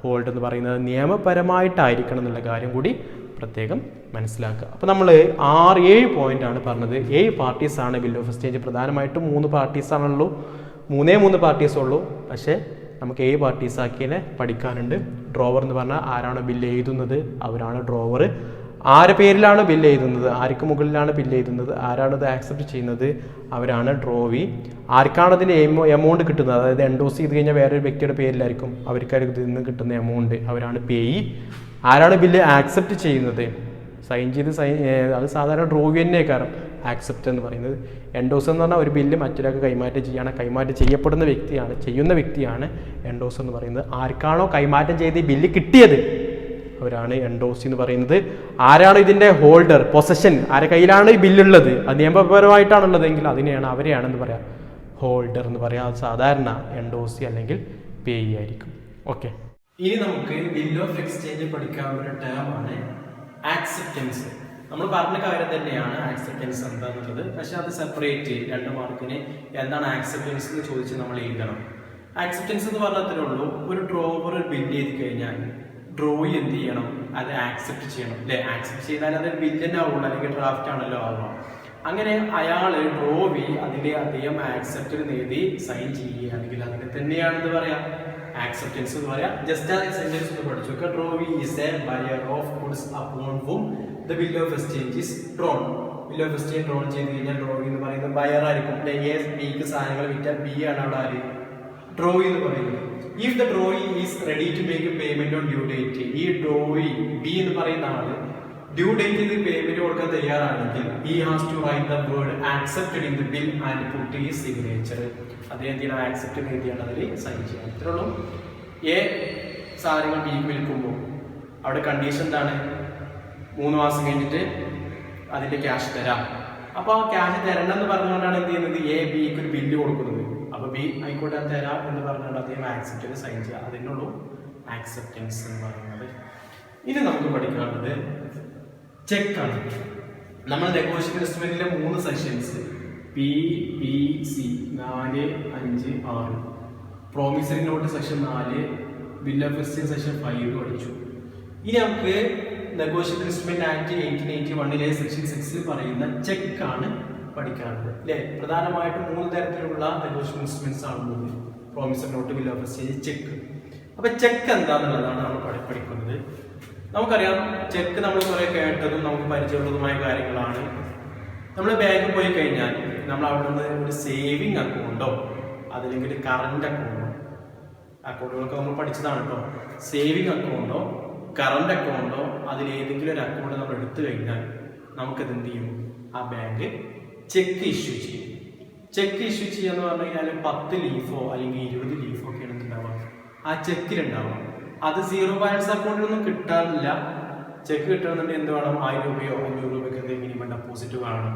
ഹോൾഡർ എന്ന് പറയുന്നത്. നിയമപരമായിട്ടായിരിക്കണം എന്നുള്ള കാര്യം കൂടി പ്രത്യേകം മനസ്സിലാക്കുക. അപ്പോൾ നമ്മൾ 6-7 പോയിന്റാണ് പറഞ്ഞത്. 7 പാർട്ടീസാണ് ബിൽ ഓഫ് എക്സ്ചേഞ്ച്. പ്രധാനമായിട്ടും 3 പാർട്ടീസാണുള്ളൂ, 3 പാർട്ടീസേ ഉള്ളൂ. പക്ഷേ നമുക്ക് 7 പാർട്ടീസാക്കിയതിനെ പഠിക്കാനുണ്ട്. ഡ്രോവർ എന്ന് പറഞ്ഞാൽ ആരാണ് ബില്ല് എഴുതുന്നത് അവരാണ് ഡ്രോവർ. ആരുടെ പേരിലാണ് ബില്ല് എഴുതുന്നത്, ആർക്ക് മുകളിലാണ് ബില്ല് എഴുതുന്നത്, ആരാണത് ആക്സെപ്റ്റ് ചെയ്യുന്നത് അവരാണ് ഡ്രോവി. ആർക്കാണ് അതിൻ്റെ എമൗണ്ട് കിട്ടുന്നത്, അതായത് എൻഡോസ് ചെയ്ത് കഴിഞ്ഞാൽ വേറൊരു വ്യക്തിയുടെ പേരിലായിരിക്കും അവർക്കായിരിക്കും ഇതിൽ നിന്ന് കിട്ടുന്ന എമൗണ്ട്, അവരാണ് പേയി. ആരാണ് ബില്ല് ആക്സെപ്റ്റ് ചെയ്യുന്നത്, സൈൻ ചെയ്ത് അത് സാധാരണ ഡ്രോവി തന്നെ കാരണം ആക്സെപ്റ്റ് എന്ന് പറയുന്നത്. എൻഡോസ് എന്ന് പറഞ്ഞാൽ ഒരു ബില്ല് മറ്റൊരാൾക്ക് കൈമാറ്റം ചെയ്യപ്പെടുന്ന ചെയ്യുന്ന വ്യക്തിയാണ് എൻഡോസ് എന്ന് പറയുന്നത്. ആർക്കാണോ കൈമാറ്റം ചെയ്ത് ബില്ല് കിട്ടിയത് അവരാണ് എൻഡോസി എന്ന് പറയുന്നത്. ആരാണ് ഇതിൻ്റെ ഹോൾഡർ, പൊസഷൻ, ആരുടെ കയ്യിലാണ് ഈ ബില്ലുള്ളത്, അത് നിയമപരമായിട്ടാണുള്ളതെങ്കിൽ അവരെയാണെന്ന് പറയാം ഹോൾഡർ എന്ന് പറയാം. അത് സാധാരണ എൻഡോസി അല്ലെങ്കിൽ പേയി ആയിരിക്കും. ഓക്കെ, ഇനി നമുക്ക് ബിൽ ഓഫ് എക്സ്ചേഞ്ച് പഠിക്കാവുന്ന ഒരു ടേമാണ് ആക്സെപ്റ്റൻസ്. നമ്മൾ പറഞ്ഞ കാര്യം തന്നെയാണ് ആക്സെപ്റ്റൻസ് എന്താണെന്നുള്ളത്. പക്ഷെ അത് സെപ്പറേറ്റ് 2 മാർക്കിന് എന്താണ് ആക്സെപ്റ്റൻസ് എന്ന് ചോദിച്ച് നമ്മൾ എഴുതണം. ആക്സെപ്റ്റൻസ് എന്ന് പറഞ്ഞത്രേ ഉള്ളൂ, ഒരു ഡ്രോവർ ബില്ല് ചെയ്ത് കഴിഞ്ഞാൽ ഡ്രോയി എന്ത് ചെയ്യണം, അത് ആക്സെപ്റ്റ് ചെയ്യണം അല്ലേ. ആക്സെപ്റ്റ് ചെയ്താൽ അതൊരു ബില്ലിൻ്റെ ആവുള്ളൂ, അല്ലെങ്കിൽ ഡ്രാഫ്റ്റ് ആണല്ലോ ആവുക. അങ്ങനെ അയാൾ ഡ്രോവി അതിൻ്റെ അദ്ദേഹം ആക്സെപ്റ്റ് നേടി സൈൻ ചെയ്യുകയാണെങ്കിൽ അതിനെ തന്നെയാണെന്ന് പറയാം ആക്സെപ്റ്റൻസ് എന്ന് പറയാം. ജസ്റ്റ് ആ സെന്റൻസ് ഒന്ന് പഠിച്ചു നോക്കുക. Drawee is a buyer of goods upon whom the bill of exchange is drawn. Bill of exchange drawn ചെയ്ത് കഴിഞ്ഞാൽ ഡ്രോവി എന്ന് പറയുന്നത് ബയർ ആയിരിക്കും. എ ബിക്ക് സാധനങ്ങൾ വിറ്റാൽ ബി ആണ് അവിടെ ആര് ഡ്രോവി എന്ന് പറയുന്നത്. If the drawee is ready to make payment on due date, ഈ ഡ്രോയി ബി എന്ന് പറയുന്ന ആള് ഡ്യൂ ഡേറ്റിൽ പേയ്മെന്റ് കൊടുക്കാൻ തയ്യാറാണെങ്കിൽ he has to write the word accepted in the bill and put his signature. അദ്ദേഹം എന്തിനാണ് ആക്സെപ്റ്റ് എഴുതിയാണ് അതിൽ സൈൻ ചെയ്യാൻ. ഇത്രേ ഉള്ളൂ. എ സാധനങ്ങൾ ബിക്ക് വിൽക്കുമ്പോൾ അവിടെ കണ്ടീഷൻ എന്താണ്? 3 മാസം കഴിഞ്ഞിട്ട് അതിന്റെ ക്യാഷ് തരാം. അപ്പോൾ ആ ക്യാഷ് തരണം എന്ന് പറഞ്ഞുകൊണ്ടാണ് എന്ത് ചെയ്യുന്നത്? എ ബിക്ക് ഒരു ബില്ല് കൊടുക്കുന്നത്. അപ്പോൾ ബി ആയിക്കോട്ടെ തരാം എന്ന് പറഞ്ഞുകൊണ്ട് അദ്ദേഹം ആക്സെപ്റ്റ് ചെയ്ത് സൈൻ ചെയ്യുക. അതിനുള്ളൂ ആക്സെപ്റ്റൻസ് എന്ന് പറയുന്നത്. ഇനി നമുക്ക് പഠിക്കാനുള്ളത് ചെക്കാണ്. നമ്മൾ നെഗോഷ്യബിൾ ഇൻസ്ട്രുമെന്റിലെ 3 sections P B C 4, 5, 6, promissory note section 4, bill of exchange section 5 പഠിച്ചു. ഇനി നമുക്ക് നെഗോഷ്യബിൾ ഇൻസ്ട്രുമെന്റ് ആക്ട് 1881 സെക്ഷൻ 6 പറയുന്ന ചെക്കാണ് പഠിക്കാനുള്ളത് അല്ലേ. പ്രധാനമായിട്ടും 3 തരത്തിലുള്ള നെഗോഷ്യബിൾ ഇൻസ്ട്രുമെന്റ്സ് ആണ്: promissory note, bill of exchange, check. അപ്പൊ ചെക്ക് എന്താണെന്നുള്ളതാണ് നമ്മൾ പഠിക്കുന്നത്. നമുക്കറിയാം ചെക്ക് നമ്മൾ കുറെ കേട്ടതും നമുക്ക് പരിചയമുള്ളതുമായ കാര്യങ്ങളാണ്. നമ്മൾ ബാങ്കിൽ പോയി കഴിഞ്ഞാൽ നമ്മൾ അവിടെ നിന്ന് ഒരു സേവിങ് അക്കൗണ്ടോ അതല്ലെങ്കിൽ കറണ്ട് അക്കൗണ്ടുകളൊക്കെ നമ്മൾ പഠിച്ചതാണ് കേട്ടോ. സേവിങ് അക്കൗണ്ടോ കറണ്ട് അക്കൗണ്ടോ അതിലേതെങ്കിലും ഒരു അക്കൗണ്ട് നമ്മൾ എടുത്തു കഴിഞ്ഞാൽ നമുക്കത് എന്ത് ചെയ്യും? ആ ബാങ്ക് ചെക്ക് ഇഷ്യൂ ചെയ്യും. ചെക്ക് ഇഷ്യൂ ചെയ്യാന്ന് പറഞ്ഞു കഴിഞ്ഞാൽ 10 ലീഫോ അല്ലെങ്കിൽ 20 ലീഫോ ഒക്കെയാണ് ഉണ്ടാവുക ആ ചെക്കിലുണ്ടാവുക. അത് സീറോ ബാലൻസ് അക്കൗണ്ടിലൊന്നും കിട്ടാറില്ല. ചെക്ക് കിട്ടണമെന്നുണ്ടെങ്കിൽ എന്ത് വേണം? 1000 രൂപയോ 500 രൂപയ്ക്ക് മിനിമം ഡെപ്പോസിറ്റ് വേണം.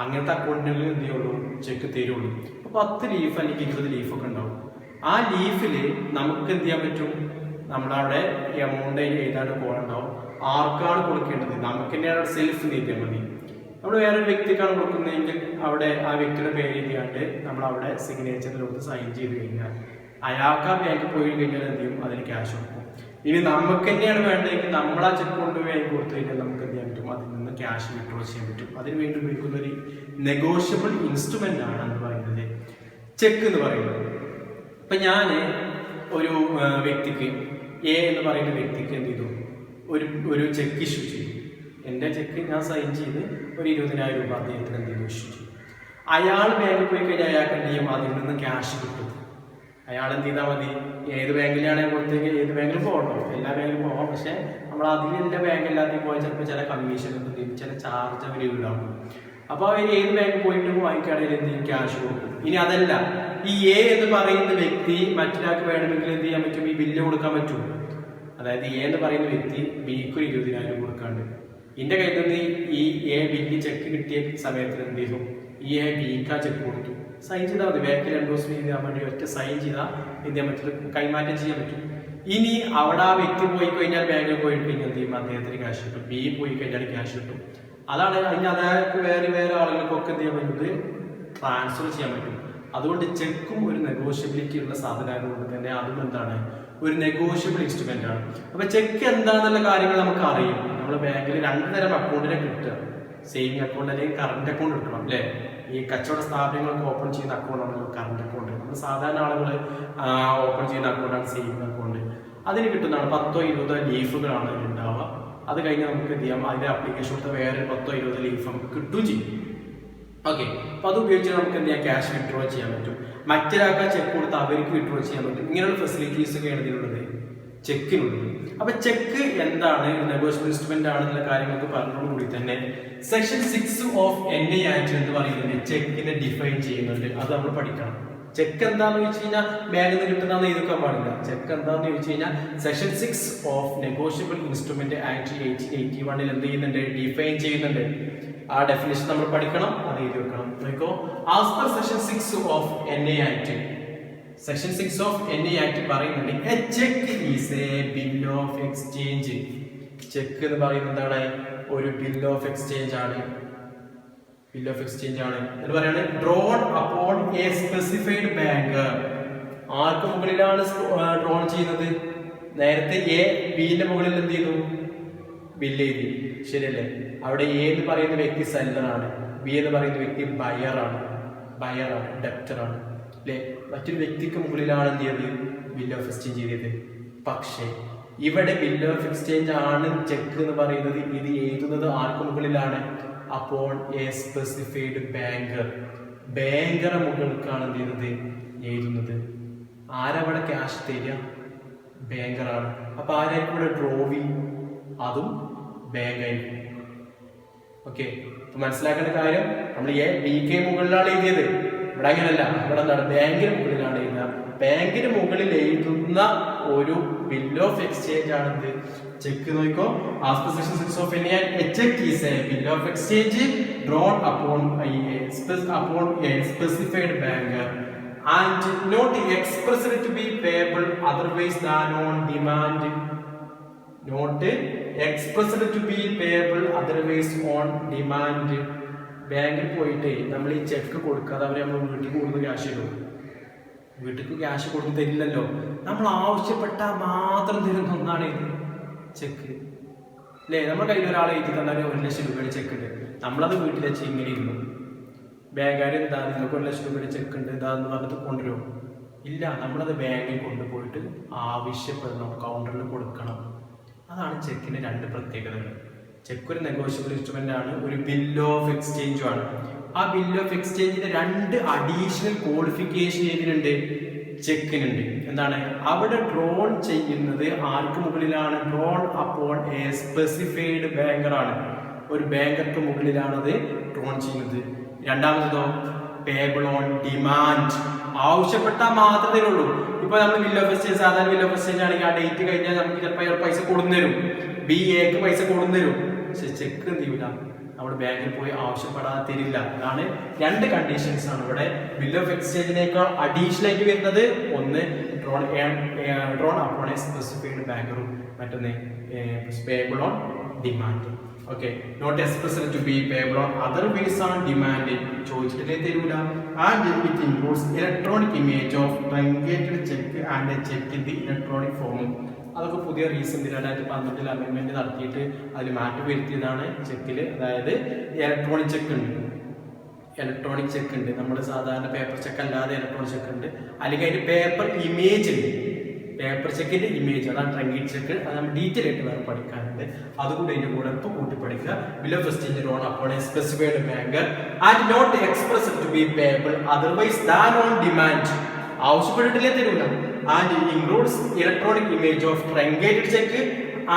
അങ്ങനത്തെ അക്കൗണ്ടുകളിൽ എന്ത് ചെയ്യുള്ളൂ? ചെക്ക് തരുള്ളൂ. അപ്പോൾ 10 ലീഫ് അല്ലെങ്കിൽ 20 ലീഫൊക്കെ ഉണ്ടാവും. ആ ലീഫിൽ നമുക്ക് എന്ത് ചെയ്യാൻ പറ്റും? നമ്മളവിടെ എമൗണ്ട് എഴുതാണ്ട് പോകണ്ടാവും. ആർക്കാണ് കൊടുക്കേണ്ടത്? നമുക്ക് തന്നെയാണ് സെൽഫ് നീക്കിയാൽ മതി. നമ്മൾ വേറൊരു വ്യക്തിക്കാണ് കൊടുക്കുന്നതെങ്കിൽ അവിടെ ആ വ്യക്തിയുടെ പേര് എഴുതിയാണ്ട് നമ്മൾ അവിടെ സിഗ്നേച്ചറിലോട്ട് സൈൻ ചെയ്ത് കഴിഞ്ഞാൽ അയാൾക്ക് ആ ബാങ്കിൽ പോയി കഴിഞ്ഞാൽ എന്ത് ചെയ്യും? അതിന് ക്യാഷ് കൊടുക്കും. ഇനി നമുക്ക് തന്നെയാണ് വേണ്ടതെങ്കിൽ നമ്മൾ ആ ചെക്ക് കൊണ്ട് ബാങ്ക് കൊടുത്തു കഴിഞ്ഞാൽ നമുക്ക് എന്ത് ചെയ്യാൻ പറ്റും? അതിൽ നിന്ന് ക്യാഷ് വിഡ്രോ ചെയ്യാൻ പറ്റും. അതിന് വേണ്ടി ഉപയോഗിക്കുന്ന ഒരു നെഗോഷ്യബിൾ ഇൻസ്ട്രുമെന്റ് ആണ് എന്ന് പറയുന്നത് ചെക്ക് എന്ന് പറയുന്നത്. ഇപ്പൊ ഞാൻ ഒരു വ്യക്തിക്ക് എ എന്ന് പറയുന്ന വ്യക്തിക്ക് എന്ത് ചെയ്തു? ഒരു ചെക്ക് ഇഷ്യൂ ചെയ്തു. എൻ്റെ ചെക്ക് ഞാൻ സൈൻ ചെയ്ത് ഒരു 20,000 രൂപ അദ്ദേഹത്തിന് എന്ത് ചെയ്തു? ഇഷ്യൂ ചെയ്തു. അയാൾ ബാങ്കിൽ പോയി കഴിഞ്ഞാൽ അയാൾക്ക് എന്ത് ചെയ്യും? അതിൽ നിന്ന് ക്യാഷ് കിട്ടും. അയാൾ എന്ത് ചെയ്താൽ മതി? ഏത് ബാങ്കിലാണ് കൊടുത്തെങ്കിൽ ഏത് ബാങ്കിലും പോകട്ടോ, എല്ലാ ബാങ്കിലും പോകാം. പക്ഷെ നമ്മൾ അതിലെല്ലാ ബാങ്ക് എല്ലാத்தைയും പോയാൽ ചിലപ്പോൾ ചില കമ്മീഷൻ എന്ത് ചെയ്യും? ചില ചാർജ് അവർ ഈടാക്കും. അപ്പോൾ അവർ ഏത് ബാങ്കിൽ പോയിട്ട് വാങ്ങിക്കുകയാണെങ്കിൽ എന്ത് ചെയ്യും? ക്യാഷ് കൊടുക്കും. ഇനി അതല്ല, ഈ എ എന്ന് പറയുന്ന വ്യക്തി മറ്റൊരാൾക്ക് വേണമെങ്കിൽ എന്ത് ചെയ്യാൻ പറ്റും? ഈ ബില്ല് കൊടുക്കാൻ പറ്റും. അതായത് എ എന്ന് പറയുന്ന വ്യക്തി ബിക്ക് 20,000 കൊടുക്കാണ്ട് എന്റെ കയ്യിൽ നിന്ന് ഈ എ ബിക്ക് ചെക്ക് കിട്ടിയ സമയത്ത് എന്ത് ചെയ്തു? ഈ എ ബിക്ക് ആ ചെക്ക് കൊടുത്തു. സൈൻ ചെയ്താൽ മതി. ബാക്കിൽ 2 ദിവസം ചെയ്യാൻ വേണ്ടി ഒറ്റ സൈൻ ചെയ്താൽ എന്ത് ചെയ്യാൻ പറ്റും? കൈമാറ്റം ചെയ്യാൻ പറ്റും. ഇനി അവിടെ ആ വ്യക്തി പോയി കഴിഞ്ഞാൽ ബാങ്കിൽ പോയി കഴിഞ്ഞാൽ എന്ത് ചെയ്യും? അദ്ദേഹത്തിന് ക്യാഷ് കിട്ടും. ബി പോയി കഴിഞ്ഞാൽ ക്യാഷ് കിട്ടും. അതാണ് അതിന് അതായത് വേറെ ആളുകൾക്കൊക്കെ എന്ത് ചെയ്യാൻ പറ്റുന്നത്? ട്രാൻസ്ഫർ ചെയ്യാൻ പറ്റും. അതുകൊണ്ട് ചെക്കും ഒരു നെഗോഷ്യബിലിറ്റി ഉള്ള സാധനമായതുകൊണ്ട് തന്നെ അതും എന്താണ്? ഒരു നെഗോഷ്യബിൾ ഇൻസ്ട്രുമെന്റ് ആണ്. അപ്പൊ ചെക്ക് എന്താണെന്നുള്ള കാര്യങ്ങൾ നമുക്ക് അറിയും. നമ്മൾ ബാങ്കിൽ 2 തരം അക്കൗണ്ടിനെ കിട്ടുക. സേവിങ് അക്കൗണ്ട് അല്ലെങ്കിൽ കറണ്ട് അക്കൗണ്ട് എടുക്കണം അല്ലേ. ഈ കച്ചവട സ്ഥാപനങ്ങൾക്ക് ഓപ്പൺ ചെയ്യുന്ന അക്കൗണ്ടാണല്ലോ കറണ്ട് അക്കൗണ്ട്. നമ്മൾ സാധാരണ ആളുകൾ ഓപ്പൺ ചെയ്യുന്ന അക്കൗണ്ടാണ് സേവിങ് അക്കൗണ്ട്. അതിന് കിട്ടുന്നതാണ് 10 20 ലീഫുകളാണ് ഉണ്ടാവുക. അത് കഴിഞ്ഞാൽ നമുക്ക് എന്ത് ചെയ്യാം? അതിന്റെ അപ്ലിക്കേഷൻ കൊടുത്ത വേറെ 10 20 ലീഫ് നമുക്ക് കിട്ടുകയും ചെയ്യും. ഓക്കെ. അപ്പൊ അത് ഉപയോഗിച്ച് നമുക്ക് എന്ത് ചെയ്യാം? ക്യാഷ് വിഡ്രോ ചെയ്യാൻ പറ്റും. മറ്റൊരാൾക്ക് ചെക്ക് കൊടുത്ത് അവർക്ക് വിഡ്രോ ചെയ്യാൻ പറ്റും. ഇങ്ങനെയുള്ള ഫെസിലിറ്റീസ് ഒക്കെയാണ് ഇതിനുള്ളത്, ചെക്കിനുള്ളത്. അപ്പൊ ചെക്ക് എന്താണ്? നെഗോഷ്യബിൾ ഇൻസ്ട്രുമെന്റ് ആണെന്നുള്ള കാര്യങ്ങൾക്ക് പറഞ്ഞതോടുകൂടി തന്നെ സെക്ഷൻ 6 ഓഫ് NI ആക്ട് എന്ന് പറയുന്നത് ചെക്കിനെ ഡിഫൈൻ ചെയ്യുന്നുണ്ട്. അത് നമ്മൾ പഠിക്കണം. ചെക്ക് എന്താന്ന് ചോദിച്ചു കഴിഞ്ഞാൽ ബാങ്കിൽ നിന്ന് കിട്ടുന്നതെന്ന് എഴുതിക്കാൻ പാടില്ല. ചെക്ക് എന്താന്ന് ചോദിച്ചു കഴിഞ്ഞാൽ section 6 of negotiable instrument act 1881 എന്ത് ചെയ്യുന്നുണ്ട്? ഡിഫൈൻ ചെയ്യുന്നുണ്ട്. ആ ഡെഫിനിഷൻ നമ്മൾ പഠിക്കണം, അത് എഴുതി വെക്കണം. നോക്കോ, as per section 6 of NI act, section 6 of NI act പറയുന്നുണ്ട് a cheque is a bill of exchange. Cheque എന്ന് പറയുന്നത് എന്താണ്? ഒരു ബിൽ ഓഫ് എക്സ്ചേഞ്ച് ആണ്. ബിൽ ഓഫ് എക്സ്ചേഞ്ച് ആണ് എന്ന് പറയുന്നത് drawn upon a specified bank. ആർക്ക് മുകളിലാണ് ഡ്രോൺ ചെയ്യുന്നത്? നേരത്തെ എ ബിന്റെ മുകളിൽ എന്ത് ചെയ്തു? ബില്ല് എഴുതി, ശരിയല്ലേ? അവിടെ എ എന്ന് പറയുന്ന വ്യക്തി സെല്ലറാണ്, ബി എന്ന് പറയുന്ന വ്യക്തി ബയറാണ്, ഡെപ്റ്ററാണ് അല്ലെ. മറ്റൊരു വ്യക്തിക്ക് മുകളിലാണ് എന്ത് ചെയ്തത്? ബിൽ ഓഫ് എക്സ്ചേഞ്ച് ചെയ്തത്. പക്ഷേ ഇവിടെ ബിൽ ഓഫ് എക്സ്ചേഞ്ച് ആണ് ചെക്ക് എന്ന് പറയുന്നത്. ഇത് എഴുതുന്നത് ആർക്ക് മുകളിലാണ്? അപ്പോൾ എ സ്പെസിഫൈഡ് ബാങ്കർ, ബാങ്കറെ മുകൾക്കാണ് എന്ത് ചെയ്യുന്നത്? എഴുതുന്നത്. ആരവിടെ ക്യാഷ് തരിക? ബാങ്കറാണ്. അപ്പൊ ആരായിരിക്കും ഇവിടെ ഡ്രോവി? അതും ബാങ്കായിരിക്കും. ഓക്കെ, മനസ്സിലാക്കേണ്ട കാര്യം നമ്മൾ BK മുകളിലാണ് എഴുതിയത്, ഇവിടെ അങ്ങനെയല്ല. ഇവിടെ എന്താണ് ബാങ്കിന് മുകളിലാണ് എഴുതുക. ബാങ്കിന് മുകളിൽ എഴുതുന്ന ഒരു ബിൽ ഓഫ് എക്സ്ചേഞ്ച് ആണെന്ത് ചെക്ക്. നോക്കിക്കോ, as per section 6 of NA, a check is a bill of exchange drawn upon a specified banker and not expressed to be payable otherwise than on demand. Not expressed to be payable otherwise on demand. ബാങ്കിൽ പോയിട്ട് നമ്മൾ ഈ check കൊടുക്കാതെ അവർ നമ്മൾ വീട്ടിൽ കൊടുത്ത് cash തരും. വീട്ടിൽ ക്യാഷ് കൊടുത്ത് തരില്ലല്ലോ. നമ്മൾ ആവശ്യപ്പെട്ടാൽ മാത്രം തരുന്ന ഒന്നാണ് ഇത് ചെക്ക് അല്ലേ. നമ്മുടെ കയ്യിൽ ഒരാൾ എഴുതി തന്നാൽ 1 ലക്ഷം രൂപയുടെ ചെക്ക് ഉണ്ട്, നമ്മളത് വീട്ടിൽ വെച്ച് ഇങ്ങനെ ഇരുന്നു. ബാങ്കുകാർ എന്താ നിങ്ങൾക്ക് 1 ലക്ഷം രൂപയുടെ ചെക്ക് ഉണ്ട് ഇതാന്ന് പറഞ്ഞിട്ട് കൊണ്ടുവരുമോ? ഇല്ല, നമ്മളത് ബാങ്കിൽ കൊണ്ടുപോയിട്ട് ആവശ്യപ്പെടണം, കൗണ്ടറിൽ കൊടുക്കണം. അതാണ് ചെക്കിന്റെ 2 പ്രത്യേകതകൾ. ചെക്ക് ഒരു നെഗോഷ്യബിൾ ഇൻസ്ട്രുമെന്റ് ആണ്, ഒരു ബിൽ ഓഫ് എക്സ്ചേഞ്ചും ആണ്. ആ ബിൽ ഓഫ് എക്സ്ചേഞ്ചിന്റെ 2 അഡീഷണൽ ക്വാളിഫിക്കേഷൻ ഏതിനുണ്ട്? ചെക്കിനുണ്ട്. എന്താണ്? അവിടെ ഡ്രോൺ ചെയ്യുന്നത് ആർക്ക് മുകളിലാണ്? Drone upon a specified banker ആണ്. ഒരു ബാങ്കർക്ക് മുകളിലാണത് ഡ്രോൺ ചെയ്യുന്നത്. രണ്ടാമതോ പേബിൾ ഓൺ ഡിമാൻഡ്, ആവശ്യപ്പെട്ടാൽ മാത്രമേ ഉള്ളൂ. ഇപ്പൊ നമ്മൾ ബിൽ ഓഫ് എക്സ്ചേഞ്ച്, സാധാരണ ബിൽ ഓഫ് എക്സ്ചേഞ്ച് ആണെങ്കിൽ ആ ഡേറ്റ് കഴിഞ്ഞാൽ നമുക്ക് ചിലപ്പോൾ പൈസ കൊടുന്നു തരും, BAക്ക് പൈസ കൊടുന്നു തരും. പക്ഷെ ചെക്ക് എന്ത് ചെയ്യൂല, നമ്മുടെ ബാങ്കിൽ പോയി ആവശ്യപ്പെടാതെ തരില്ല. അതാണ് 2 കണ്ടീഷൻസ് ആണ് ഇവിടെ ബിൽ ഓഫ് എക്സ്ചേഞ്ചിനേക്കാൾ അഡീഷണൽ ആയിട്ട് വരുന്നത്. ഒന്ന് ഡ്രോൺ അപ്പോൺ എ സ്പെസിഫൈഡ് ബാങ്കറും, മറ്റൊന്ന് payable on demand. Okay, not expressed to be payable on otherwise on demand, ചോദിച്ചിട്ടേ തരൂല. And it includes electronic image of truncated cheque and a cheque in the electronic ഫോമും. അതൊക്കെ പുതിയ recent 2012 അമെൻമെന്റ് നടത്തിയിട്ട് അതിൽ മാറ്റം വരുത്തിയതാണ് ചെക്കിൽ. അതായത് ഇലക്ട്രോണിക് ചെക്ക് ഉണ്ട്, ഇലക്ട്രോണിക് ചെക്ക് ഉണ്ട്, നമ്മൾ സാധാരണ പേപ്പർ ചെക്ക് അല്ലാതെ ഇലക്ട്രോണിക് ചെക്ക് ഉണ്ട്. അല്ലെങ്കിൽ അതിന്റെ പേപ്പർ ഇമേജ് ഉണ്ട്, പേപ്പർ ചെക്കിന്റെ ഇമേജ്, അതാണ് ട്രങ്കേറ്റ് ചെക്ക്. അത് നമ്മൾ ഡീറ്റെയിൽ ആയിട്ട് വേറെ പഠിക്കാനുണ്ട്, അതുകൂടെ അതിന്റെ കൂടെ ഇപ്പൊ കൂട്ടി പഠിക്കുക. Bill of exchange drawn upon a specified banker and not expressed to be payable otherwise than on demand, ആവശ്യപ്പെട്ടിട്ടില്ലേ തരൂല. And includes electronic image of truncated cheque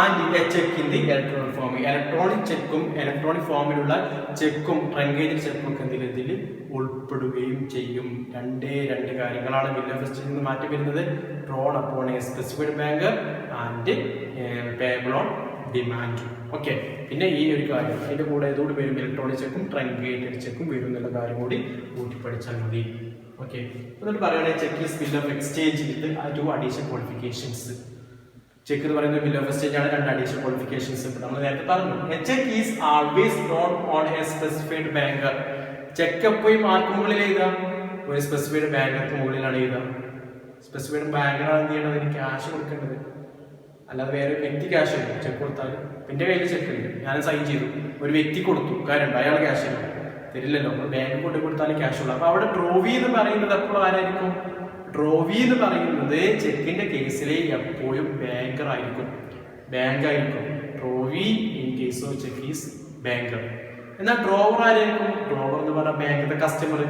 and a cheque in the electronic form. Electronic ചെക്കും electronic ഫോമിലുള്ള ചെക്കും truncated ചെക്കും ഒക്കെ ഇതിൽ ഉൾപ്പെടുകയും ചെയ്യും. 2 കാര്യങ്ങളാണ് bill of എക്സ്ചേഞ്ചിൽ നിന്ന് മാറ്റി വരുന്നത്. Drone upon a specified banker and payable on demand. Okay, പിന്നെ ഈ ഒരു കാര്യം അതിന്റെ കൂടെ ഏതോട് വരും? ഇലക്ട്രോണിക് ചെക്കും ട്രങ്കേറ്റഡ് ചെക്കും വരും എന്നുള്ള കാര്യം കൂടി കൂട്ടി പഠിച്ചാൽ മതി. ഓക്കെ, എന്നിട്ട് പറയുകയാണെങ്കിൽ cheque is bill of exchange with 2 additional qualifications. Check എന്ന് പറയുന്നത് ബിൽ ഓഫ് എക്സ്ചേഞ്ച് ആണ്, 2 അഡീഷണൽ ക്വാളിഫിക്കേഷൻസ് നമ്മൾ നേരത്തെ പറഞ്ഞു. A cheque is always drawn on A specified banker. Check എപ്പോഴും ആർക്ക് മുകളിൽ എഴുതാം? ഒരു സ്പെസിഫൈഡ് ബാങ്കർക്ക് മുകളിലാണ് എഴുതുക. സ്പെസിഫൈഡ് ബാങ്കറാണ് എന്ത് ചെയ്യണത്? അതിന് ക്യാഷ് കൊടുക്കേണ്ടത്, അല്ലാതെ വേറെ വ്യക്തി ക്യാഷ് ഉണ്ട്. ചെക്ക് കൊടുത്താൽ എൻ്റെ കയ്യിൽ ചെക്ക് ഉണ്ട്, ഞാൻ സൈൻ ചെയ്തു, ഒരു വ്യക്തി കൊടുത്തു, കാര്യമുണ്ട്, അയാൾ ക്യാഷ് തരില്ലല്ലോ. നമ്മൾ ബാങ്ക് കൊണ്ട് കൊടുത്താലും ക്യാഷ് ഉള്ളൂ. അപ്പൊ അവിടെ ഡ്രോവി എന്ന് പറയുന്നത് എപ്പോഴും ആരായിരിക്കും? ഡ്രോവി എന്ന് പറയുന്നത് ചെക്കിന്റെ കേസിൽ എപ്പോഴും ബാങ്കർ ആയിരിക്കും, ബാങ്ക് ആയിരിക്കും. Drawee in case of cheque is banker. എന്നാൽ ഡ്രോവർ ആരായിരിക്കും? ഡ്രോവർ എന്ന് പറഞ്ഞാൽ ബാങ്കിന്റെ കസ്റ്റമർ.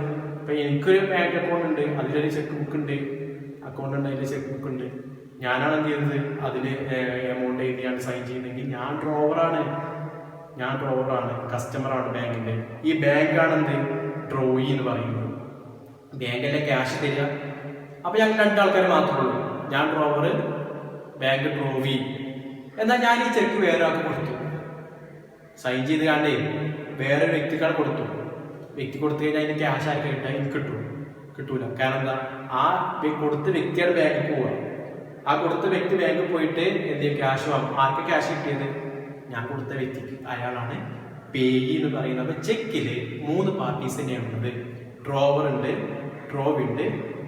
ഇപ്പൊ എനിക്കൊരു ബാങ്ക് അക്കൗണ്ട് ഉണ്ട്, അതിലൊരു ചെക്ക് ബുക്ക് ഉണ്ട്, അക്കൗണ്ട് ഉണ്ട്, അതിൽ ചെക്ക് ബുക്ക് ഉണ്ട്. ഞാനാണ് എന്ത് ചെയ്യുന്നത്? അതിൽ എമൗണ്ട് എഴുതിയാണ് സൈൻ ചെയ്യുന്നതെങ്കിൽ ഞാൻ ഡ്രോവറാണ്, കസ്റ്റമറാണ് ബാങ്കിന്റെ. ഈ ബാങ്കാണ് എന്ത്? ഡ്രോയി എന്ന് പറയുന്നത്. ബാങ്കല്ലേ ക്യാഷ് തരിക. അപ്പൊ ഞങ്ങൾ 2 ആൾക്കാർ മാത്രമേ ഉള്ളൂ, ഞാൻ ഡ്രോവർ, ബാങ്ക് ഡ്രോവി. എന്നാൽ ഞാൻ ഈ ചെക്ക് വേറെ ആൾക്ക് കൊടുത്തു, സൈൻ ചെയ്ത് കാണ്ടേ വേറെ വ്യക്തിക്കാണ് കൊടുത്തു. വ്യക്തി കൊടുത്തു കഴിഞ്ഞാൽ അതിന് ക്യാഷ് ആർക്ക് കിട്ടാൻ? എനിക്ക് കിട്ടൂല. കാരണം എന്താ? ആ കൊടുത്ത വ്യക്തിയാണ് ബാങ്കിൽ പോവുക. ആ കൊടുത്ത വ്യക്തി ബാങ്കിൽ പോയിട്ട് എന്ത് ക്യാഷ് വാങ്ങും. ആർക്ക് ക്യാഷ് കിട്ടിയത്? ഞാൻ കൊടുത്ത വ്യക്തിക്ക്, അയാളാണ് പേയി എന്ന് പറയുന്നത്. അപ്പൊ ചെക്കില് 3 പാർട്ടീസ് തന്നെയാണുള്ളത്. ഡ്രോവർ ഉണ്ട്, ഡ്രോവ് ഉണ്ട്,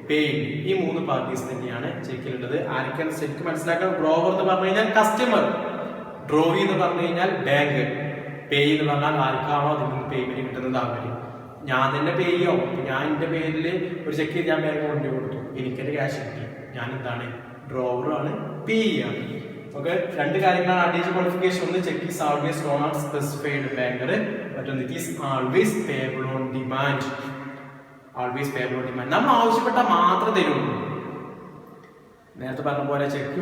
പേ ഉണ്ട്. ഈ 3 പാർട്ടീസ് തന്നെയാണ് ചെക്കിലുള്ളത്. ആർക്കാണ് ചെക്ക് മനസ്സിലാക്കാൻ? ഡ്രോവർ എന്ന് പറഞ്ഞു കഴിഞ്ഞാൽ കസ്റ്റമർ, ഡ്രോവി എന്ന് പറഞ്ഞു കഴിഞ്ഞാൽ ബാങ്ക്, പേ എന്ന് പറഞ്ഞാൽ ആർക്കാണോ അതിൽ നിന്ന് പേയ്മെന്റ് കിട്ടുന്നത് അവര്. ഞാൻ തന്നെ പേ ചെയ്യോ? ഞാൻ എൻ്റെ പേരിൽ ഒരു ചെക്ക് ഞാൻ ബാങ്ക് കൊണ്ടു കൊടുത്തു, എനിക്കെന്റെ ക്യാഷ് കിട്ടി, ഞാൻ എന്താണ്? ഡ്രോവറാണ്, പേ ആണ്. ഓക്കെ, 2 കാര്യങ്ങളാണ് അഡീഷണൽ ക്വാളിഫിക്കേഷൻ. ഒന്ന്, cheque is always drawn on specified banker, മറ്റൊന്ന് it is always payable on demand. Always payable on demand, നമ്മൾ ആവശ്യപ്പെട്ടാൽ മാത്രമേ തരുള്ളൂ. നേരത്തെ പറഞ്ഞ പോലെ ചെക്ക്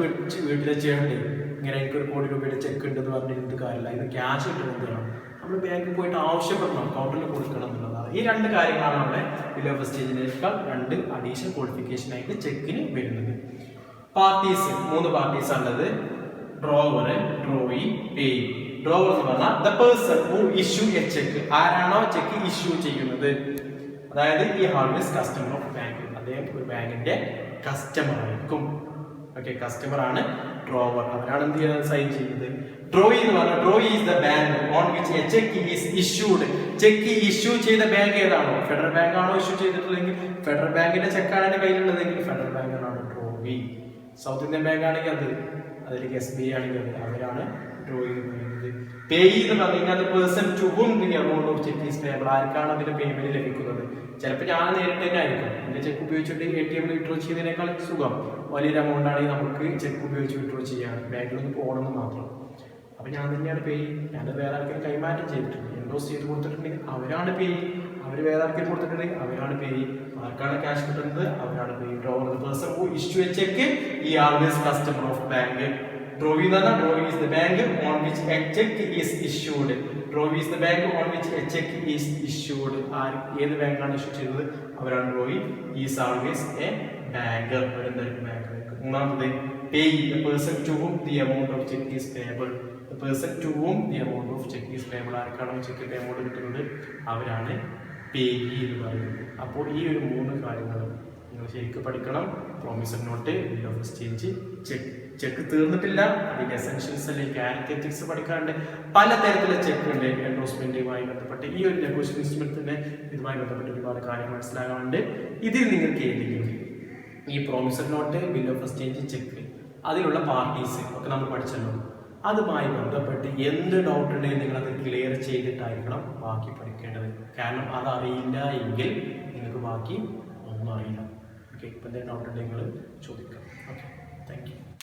വീട്ടിൽ ചെയ്യണ്ടേ, ഇങ്ങനെ എനിക്കൊരു 1 കോടി രൂപയുടെ ചെക്ക് ഉണ്ടെന്ന് പറഞ്ഞിട്ട് കാര്യമില്ല, ഇത് ക്യാഷ് കിട്ടുന്നത്. നമ്മൾ ബാങ്കിൽ പോയിട്ട് ആവശ്യപ്പെടണം, കൗണ്ടറിൽ കൊടുക്കണം എന്നുള്ളതാണ്. ഈ രണ്ട് കാര്യങ്ങളാണ് നമ്മുടെ ബിൽ ഓഫ് എക്സ്ചേഞ്ചിനേക്കാൾ രണ്ട് അഡീഷണൽ ക്വാളിഫിക്കേഷൻ ആയിട്ട് ചെക്കിന് വരുന്നത്. പാർട്ടീസ് 3 പാർട്ടീസ് ഉള്ളത്. Drawer, drawee, payee. ഡ്രോവർ എന്ന് പറഞ്ഞാൽ the person who issue a check, ആരാണോ ചെക്ക് ഇഷ്യൂ ചെയ്യുന്നത്, അതായത് ഈ ആൾവേസ് കസ്റ്റമർ ഓഫ് ബാങ്ക്, അദ്ദേഹം ഒരു ബാങ്കിന്റെ കസ്റ്റമർ ആയിരിക്കും. ഓക്കെ, കസ്റ്റമർ ആണ് ഡ്രോവർ, അവരാണ് എന്ത് ചെയ്യുന്നത്, സൈൻ ചെയ്യുന്നത്. ഡ്രോയി എന്ന് പറഞ്ഞാൽ drawee is the bank on which a cheque is issued. Cheque issue ചെയ്ത ബാങ്ക് ഏതാണോ, ഫെഡറൽ ബാങ്ക് ആണോ ഇഷ്യൂ ചെയ്തിട്ടുള്ളതെങ്കിൽ ഫെഡറൽ ബാങ്കിന്റെ ചെക്കാണ് എന്റെ കയ്യിലുള്ളതെങ്കിൽ ഫെഡറൽ ബാങ്ക് ആണ് ഡ്രോയി. സൗത്ത് ഇന്ത്യൻ ബാങ്ക് ആണെങ്കിൽ അതിലേക്ക് SBI ആണെങ്കിൽ അവരാണ് ഡ്രോയി എന്ന് പറയുന്നത്. പേയി എന്ന് പറഞ്ഞു കഴിഞ്ഞാൽ person to whom the amount of cheque is payable, ആർക്കാണ് അതിന്റെ പേയ്മെന്റ് ലഭിക്കുന്നത്. ചിലപ്പോൾ ഞാൻ നേരിട്ട് തന്നെ ആയിരിക്കും എന്റെ ചെക്ക് ഉപയോഗിച്ചിട്ട് ATM വിഡ്രോ ചെയ്യുന്നതിനേക്കാൾ സുഖം വലിയൊരു എമൗണ്ട് ആണെങ്കിൽ നമുക്ക് ചെക്ക് ഉപയോഗിച്ച് വിഡ്രോ ചെയ്യാം, ബാങ്കിലൊന്ന് പോകണമെന്ന് മാത്രം. അപ്പൊ ഞാൻ തന്നെയാണ് പേയി. ഞാൻ വേറെ ആർക്കും കൈമാറ്റം ചെയ്തിട്ടുണ്ട്, എൻഡോസ് ചെയ്ത് കൊടുത്തിട്ടുണ്ടെങ്കിൽ അവരാണ് പേയി. അവർ വേറെ ആർക്കും കൊടുത്തിട്ടുണ്ടെങ്കിൽ അവരാണ് പേയി. ആർക്കാണ് ക്യാഷ് കിട്ടുന്നത്, അവരാണ് payee. Drawer the person who issue a cheque is always customer of bank. Drawee എന്ന് പറഞ്ഞാൽ drawee is the bank on which a cheque is issued. Drawee is the bank on which a cheque is issued. ഏത് ബാങ്കാണ് issue ചെയ്തത്, അവരാണ് drawee. Is always a banker, അവരെന്തായിരിക്കും banker. മൂന്നാമത് payee, the person to whom the amount of cheque is payable. The person to whom the amount of cheque is payable, ആർക്കാണോ ചെക്കിന്റെ amount കിട്ടുന്നത് അവരാണ് payee എന്ന് പറയുന്നത്. അപ്പോൾ ഈ ഒരു 3 കാര്യങ്ങളും നിങ്ങൾ ശരിക്കും പഠിക്കണം. Promissory note, bill of exchange, check തീർന്നിട്ടില്ല, അതിന്റെ എസെൻഷ്യൽസ് അല്ലെങ്കിൽ കാലിക്കറ്റിക്സ് പഠിക്കാറുണ്ട്. പലതരത്തിലുള്ള ചെക്ക് ഉണ്ട്. എൻഡോസ്മെന്റുമായി ബന്ധപ്പെട്ട് ഈ ഒരു നെഗോഷ്യൽ ഇൻസ്ട്രുമെന്റിന് ഇതുമായി ബന്ധപ്പെട്ട് ഒരുപാട് കാര്യങ്ങൾ മനസ്സിലാകാറുണ്ട്. ഇതിൽ നിങ്ങൾക്ക് ഏതെങ്കിലും ഈ promissory note, bill of exchange, check, അതിലുള്ള പാർട്ടീസ് ഒക്കെ നമ്മൾ പഠിച്ചല്ലോ, അതുമായി ബന്ധപ്പെട്ട് എന്ത് ഡൗട്ട് ഉണ്ടെങ്കിൽ നിങ്ങളത് ക്ലിയർ ചെയ്തിട്ടായിരിക്കണം ബാക്കി പഠിക്കേണ്ടത്. കാരണം അതറിയില്ല എങ്കിൽ നിങ്ങൾക്ക് ബാക്കി ഒന്നും അറിയില്ല. ഓക്കെ, ഇപ്പം എന്തെങ്കിലും ഡൗട്ട് ഉണ്ടെങ്കിൽ നിങ്ങൾ ചോദിക്കാം.